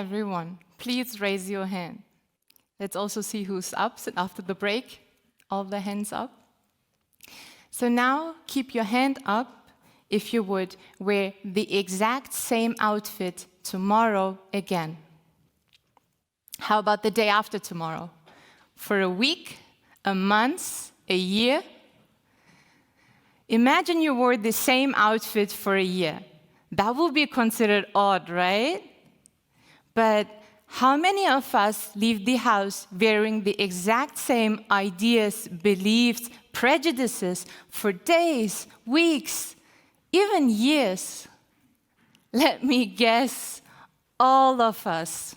everyone, please raise your hand. Let's also see who's up. So after the break, all the hands up. So now keep your hand up if you would wear the exact same outfit tomorrow again. How about the day after tomorrow? For a week, a month, a year? Imagine you wore the same outfit for a year. That would be considered odd, right? But how many of us leave the house wearing the exact same ideas, beliefs, prejudices for days, weeks, even years? Let me guess, all of us.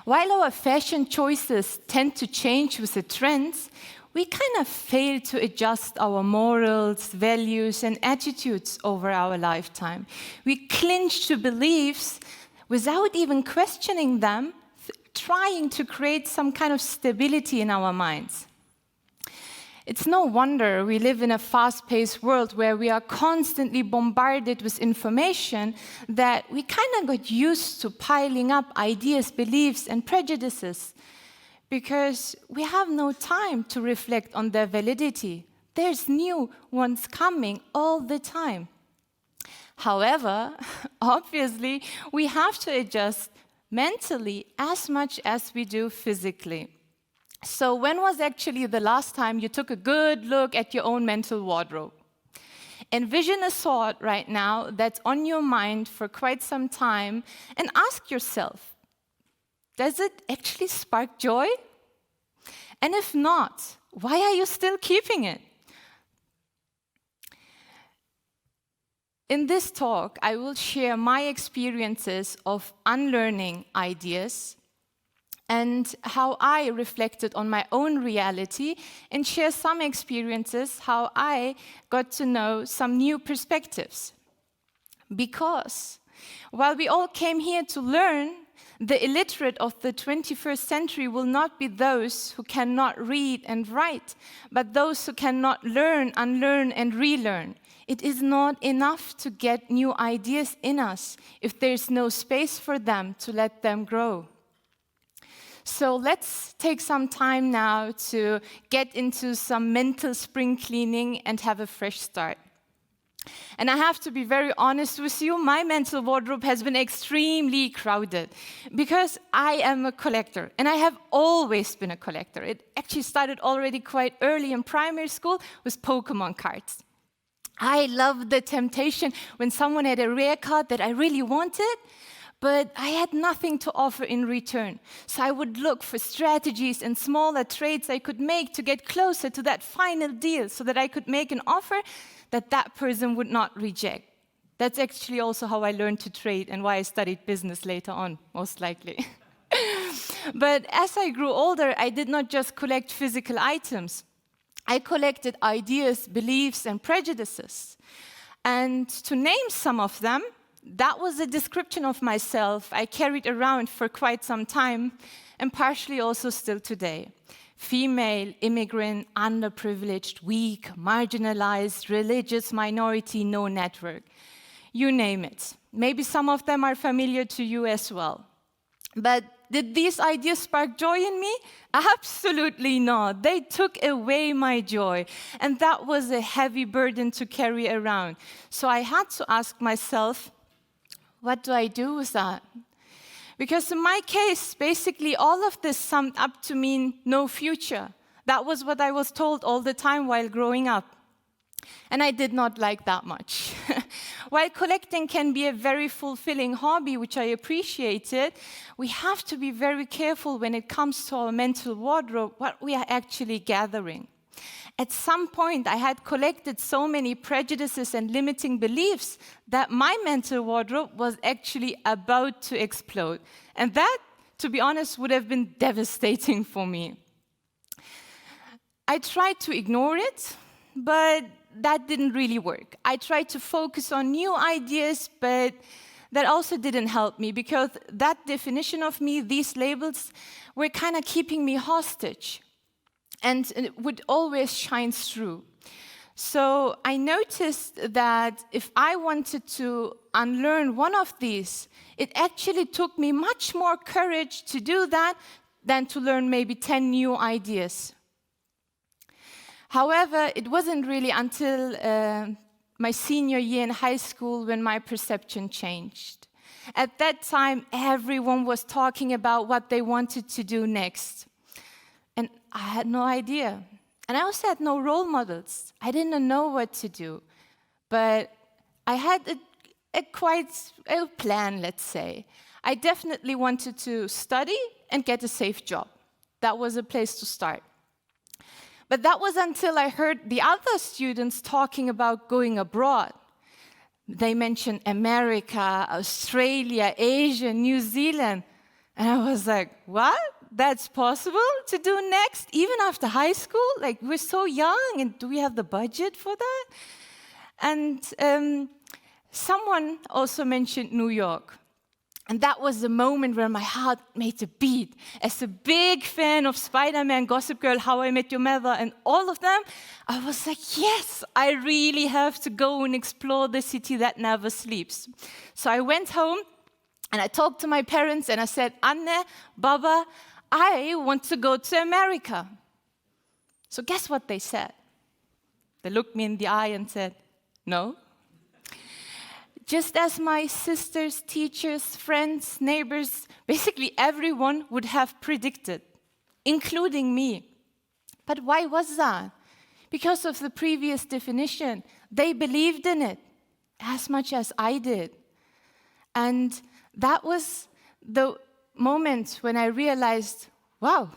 While our fashion choices tend to change with the trends, we kind of fail to adjust our morals, values, and attitudes over our lifetime. We cling to beliefs without even questioning them, trying to create some kind of stability in our minds. It's no wonder we live in a fast-paced world where we are constantly bombarded with information that we kind of got used to piling up ideas, beliefs, and prejudices because we have no time to reflect on their validity. There's new ones coming all the time. However, obviously, we have to adjust mentally as much as we do physically. So when was actually the last time you took a good look at your own mental wardrobe? Envision a thought right now that's on your mind for quite some time and ask yourself, does it actually spark joy? And if not, why are you still keeping it? In this talk, I will share my experiences of unlearning ideas and how I reflected on my own reality and share some experiences how I got to know some new perspectives. Because while we all came here to learn, the illiterate of the 21st century will not be those who cannot read and write, but those who cannot learn, unlearn, and relearn. It is not enough to get new ideas in us if there's no space for them to let them grow. So let's take some time now to get into some mental spring cleaning and have a fresh start. And I have to be very honest with you, my mental wardrobe has been extremely crowded because I am a collector, and I have always been a collector. It actually started already quite early in primary school with Pokemon cards. I loved the temptation when someone had a rare card that I really wanted, but I had nothing to offer in return. So I would look for strategies and smaller trades I could make to get closer to that final deal so that I could make an offer that that person would not reject. That's actually also how I learned to trade and why I studied business later on, most likely. But as I grew older, I did not just collect physical items. I collected ideas, beliefs, and prejudices. And to name some of them, that was a description of myself I carried around for quite some time, and partially also still today. Female, immigrant, underprivileged, weak, marginalized, religious minority, no network. You name it. Maybe some of them are familiar to you as well. But did these ideas spark joy in me? Absolutely not. They took away my joy. And that was a heavy burden to carry around. So I had to ask myself, what do I do with that? Because in my case, basically all of this summed up to mean no future. That was what I was told all the time while growing up. And I did not like that much. While collecting can be a very fulfilling hobby, which I appreciated, we have to be very careful when it comes to our mental wardrobe, what we are actually gathering. At some point, I had collected so many prejudices and limiting beliefs that my mental wardrobe was actually about to explode. And that, to be honest, would have been devastating for me. I tried to ignore it, but that didn't really work. I tried to focus on new ideas, but that also didn't help me because that definition of me, these labels, were kind of keeping me hostage. And it would always shine through. So I noticed that if I wanted to unlearn one of these, it actually took me much more courage to do that than to learn maybe 10 new ideas. However, it wasn't really until my senior year in high school when my perception changed. At that time, everyone was talking about what they wanted to do next. And I had no idea. And I also had no role models. I didn't know what to do. But I had quite a plan, let's say. I definitely wanted to study and get a safe job. That was a place to start. But that was until I heard the other students talking about going abroad. They mentioned America, Australia, Asia, New Zealand. And I was like, what? That's possible to do next, even after high school? Like, we're so young, and do we have the budget for that? And someone also mentioned New York. And that was the moment where my heart made a beat. As a big fan of Spider-Man, Gossip Girl, How I Met Your Mother, and all of them, I was like, yes, I really have to go and explore the city that never sleeps. So I went home, and I talked to my parents, and I said, Anne, Baba, I want to go to America. So guess what they said? They looked me in the eye and said, no. Just as my sisters, teachers, friends, neighbors, basically everyone would have predicted, including me. But why was that? Because of the previous definition. They believed in it as much as I did. And that was the moment when I realized, wow,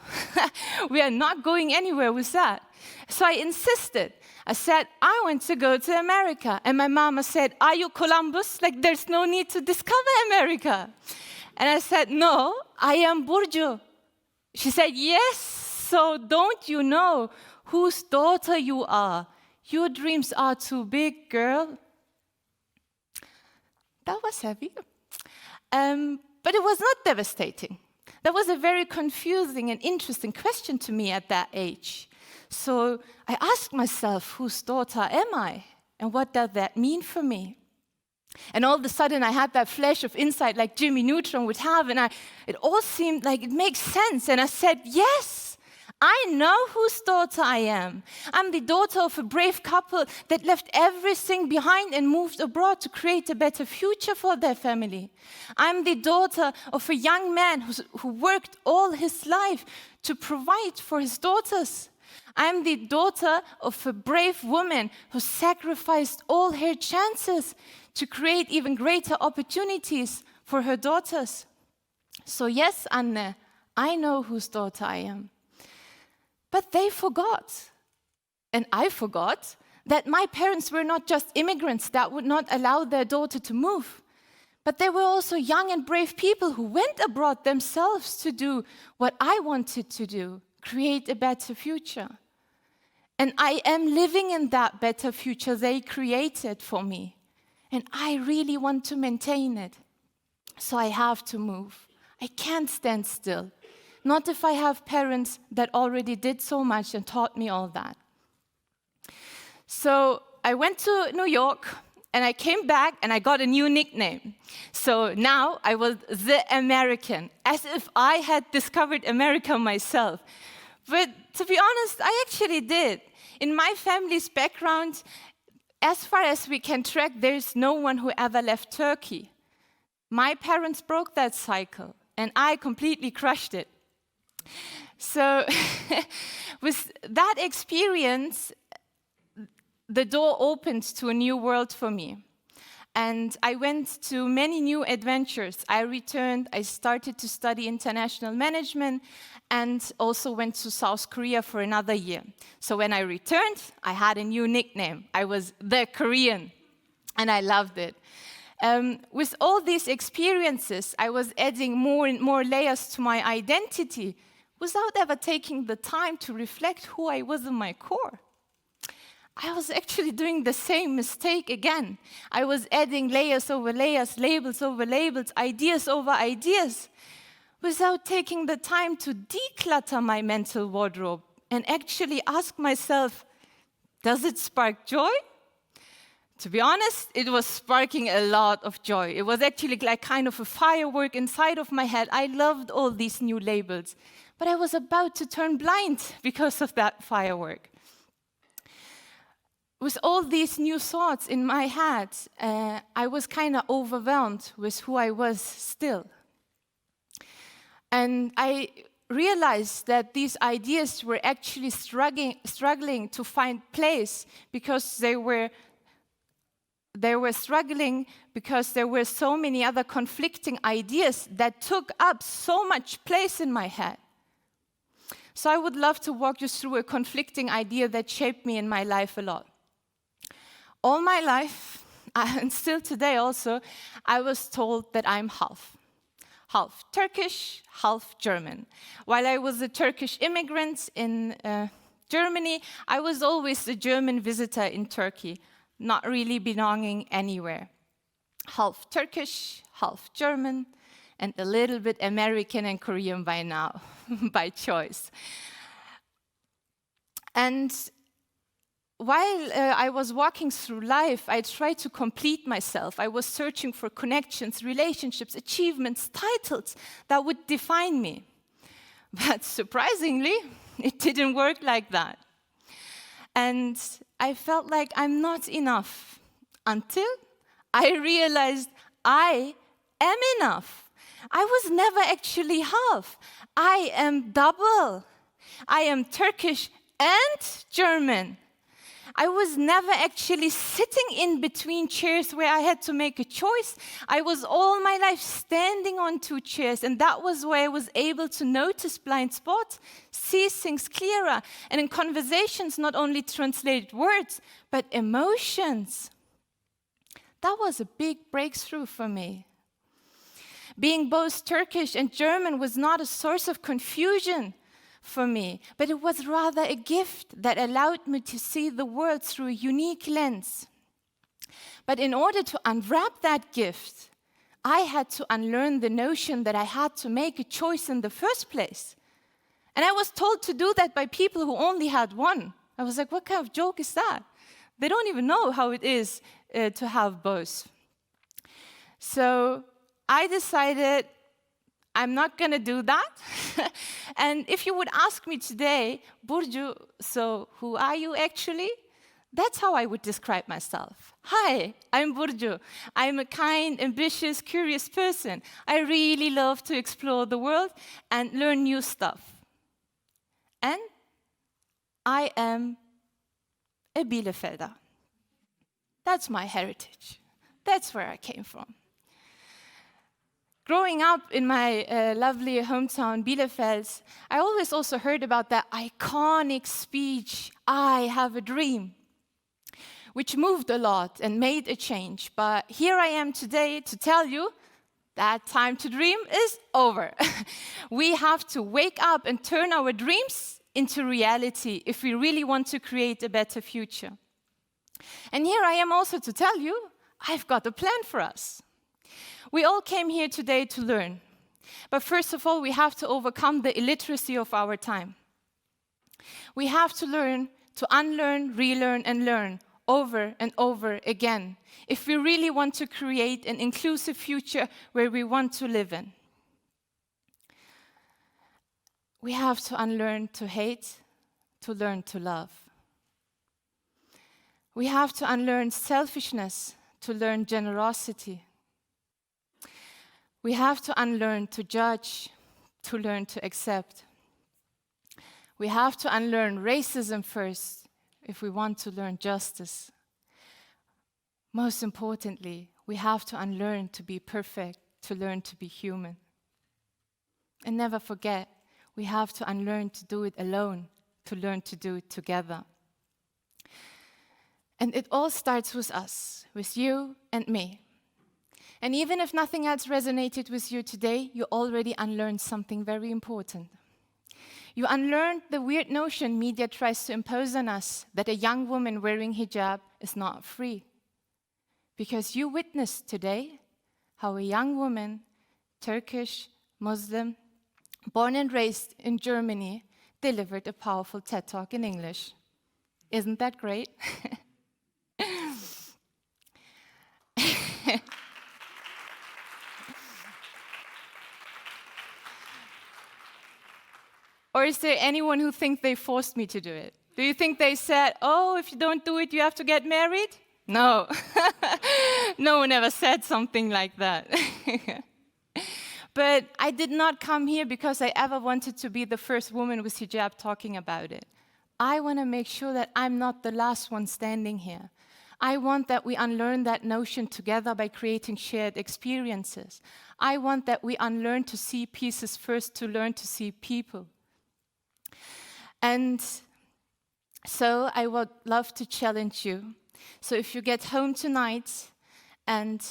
we are not going anywhere with that. So I insisted. I said, I want to go to America. And my mama said, are you Columbus? Like, there's no need to discover America. And I said, no, I am Burcu. She said, yes, so don't you know whose daughter you are? Your dreams are too big, girl. That was heavy. But it was not devastating. That was a very confusing and interesting question to me at that age. So I asked myself, whose daughter am I? And what does that mean for me? And all of a sudden, I had that flash of insight like Jimmy Neutron would have, and it all seemed like it makes sense. And I said, yes, I know whose daughter I am. I'm the daughter of a brave couple that left everything behind and moved abroad to create a better future for their family. I'm the daughter of a young man who worked all his life to provide for his daughters. I'm the daughter of a brave woman who sacrificed all her chances to create even greater opportunities for her daughters. So yes, Anne, I know whose daughter I am. But they forgot, and I forgot, that my parents were not just immigrants that would not allow their daughter to move, but they were also young and brave people who went abroad themselves to do what I wanted to do, create a better future. And I am living in that better future they created for me. And I really want to maintain it. So I have to move. I can't stand still. Not if I have parents that already did so much and taught me all that. So I went to New York, and I came back, and I got a new nickname. So now I was the American, as if I had discovered America myself. But to be honest, I actually did. In my family's background, as far as we can track, there's no one who ever left Turkey. My parents broke that cycle, and I completely crushed it. So with that experience, the door opened to a new world for me. And I went to many new adventures. I returned, I started to study international management, and also went to South Korea for another year. So when I returned, I had a new nickname. I was the Korean, and I loved it. With all these experiences, I was adding more and more layers to my identity without ever taking the time to reflect who I was in my core. I was actually doing the same mistake again. I was adding layers over layers, labels over labels, ideas over ideas, without taking the time to declutter my mental wardrobe and actually ask myself, Does it spark joy? To be honest, it was sparking a lot of joy. It was actually like kind of a firework inside of my head. I loved all these new labels, but I was about to turn blind because of that firework. With all these new thoughts in my head, I was kind of overwhelmed with who I was still. And I realized that these ideas were actually struggling to find place because they were struggling because there were so many other conflicting ideas that took up so much place in my head. So I would love to walk you through a conflicting idea that shaped me in my life a lot. All my life, and still today also, I was told that I'm half Turkish, half German. While I was a Turkish immigrant in Germany, I was always a German visitor in Turkey, not really belonging anywhere. Half Turkish, half German, and a little bit American and Korean by now, by choice. And while I was walking through life, I tried to complete myself. I was searching for connections, relationships, achievements, titles that would define me. But surprisingly, it didn't work like that. And I felt like I'm not enough until I realized I am enough. I was never actually half. I am double. I am Turkish and German. I was never actually sitting in between chairs where I had to make a choice. I was all my life standing on two chairs, and that was where I was able to notice blind spots, see things clearer, and in conversations not only translate words, but emotions. That was a big breakthrough for me. Being both Turkish and German was not a source of confusion for me, but it was rather a gift that allowed me to see the world through a unique lens. But in order to unwrap that gift, I had to unlearn the notion that I had to make a choice in the first place. And I was told to do that by people who only had one. I was like, what kind of joke is that? They don't even know how it is to have both. So I decided I'm not going to do that. And if you would ask me today, Burcu, so who are you actually? That's how I would describe myself. Hi, I'm Burcu. I'm a kind, ambitious, curious person. I really love to explore the world and learn new stuff. And I am a Bielefelder. That's my heritage. That's where I came from. Growing up in my lovely hometown, Bielefeld, I always also heard about that iconic speech, I have a dream, which moved a lot and made a change. But here I am today to tell you that time to dream is over. We have to wake up and turn our dreams into reality if we really want to create a better future. And here I am also to tell you, I've got a plan for us. We all came here today to learn. But first of all, we have to overcome the illiteracy of our time. We have to learn to unlearn, relearn, and learn over and over again if we really want to create an inclusive future where we want to live in. We have to unlearn to hate, to learn to love. We have to unlearn selfishness, to learn generosity. We have to unlearn to judge, to learn to accept. We have to unlearn racism first if we want to learn justice. Most importantly, we have to unlearn to be perfect, to learn to be human. And never forget, we have to unlearn to do it alone, to learn to do it together. And it all starts with us, with you and me. And even if nothing else resonated with you today, you already unlearned something very important. You unlearned the weird notion media tries to impose on us that a young woman wearing hijab is not free. Because you witnessed today how a young woman, Turkish, Muslim, born and raised in Germany, delivered a powerful TED Talk in English. Isn't that great? Or is there anyone who thinks they forced me to do it? Do you think they said, oh, if you don't do it, you have to get married? No. No one ever said something like that. But I did not come here because I ever wanted to be the first woman with hijab talking about it. I want to make sure that I'm not the last one standing here. I want that we unlearn that notion together by creating shared experiences. I want that we unlearn to see pieces first to learn to see people. And so I would love to challenge you. So if you get home tonight and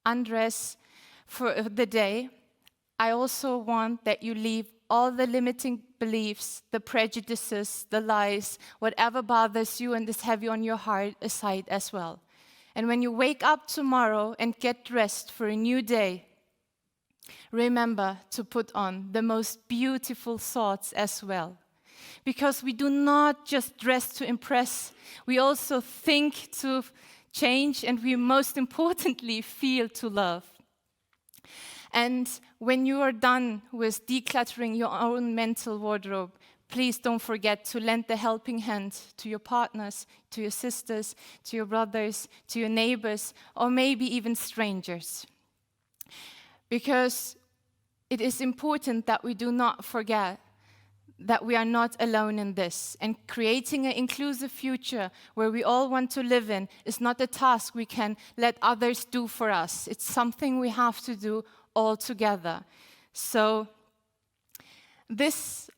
undress for the day, I also want that you leave all the limiting beliefs, the prejudices, the lies, whatever bothers you and is heavy on your heart aside as well. And when you wake up tomorrow and get dressed for a new day, remember to put on the most beautiful thoughts as well. Because we do not just dress to impress, we also think to change, and we most importantly feel to love. And when you are done with decluttering your own mental wardrobe, please don't forget to lend the helping hand to your partners, to your sisters, to your brothers, to your neighbors, or maybe even strangers. Because it is important that we do not forget that we are not alone in this. And creating an inclusive future where we all want to live in is not a task we can let others do for us. It's something we have to do all together. So this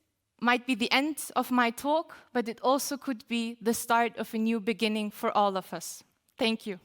might be the end of my talk, but it also could be the start of a new beginning for all of us. Thank you.